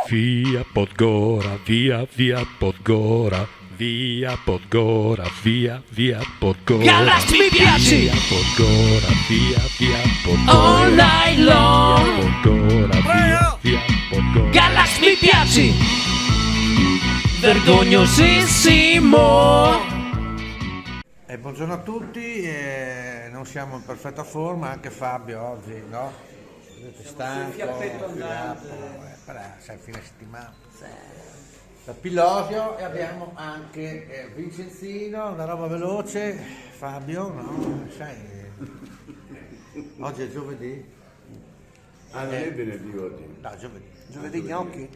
Via Podgora, via Podgora, via Podgora, via Podgora. Galast mi piaci! Via Podgora, via Podgora. All night long! Via Podgora, via Podgora. Galast mi piaci! Vergognosissimo! Buongiorno a tutti, non siamo in perfetta forma, anche Fabio oggi, no? Stanco, sai, fine settimana. Da Pilosio, e abbiamo anche Vincenzino, una roba veloce, Fabio, no? Sai, oggi è giovedì. Non è venerdì oggi. No, giovedì gnocchi. I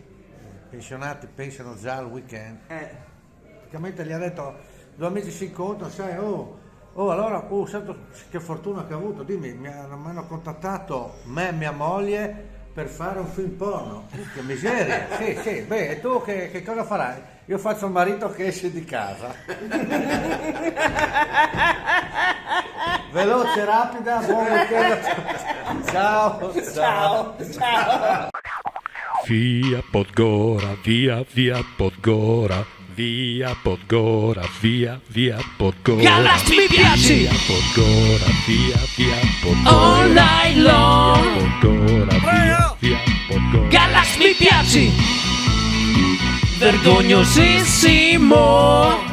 pensionati pensano già al weekend. Praticamente gli ha detto, due amici si incontrano, sai, allora, sento che fortuna che ho avuto, dimmi, mi hanno contattato me e mia moglie per fare un film porno. Che miseria, sì, beh, e tu che cosa farai? Io faccio il marito che esce di casa. Veloce, rapida, buon weekend. Ciao. Via Podgora, via Podgora, via Podgora, via Podgora. Galast mi piaci! Via Podgora, via Podgora. All night long! Podgora, via Podgora. Galast mi piaci! Vergognosissimo!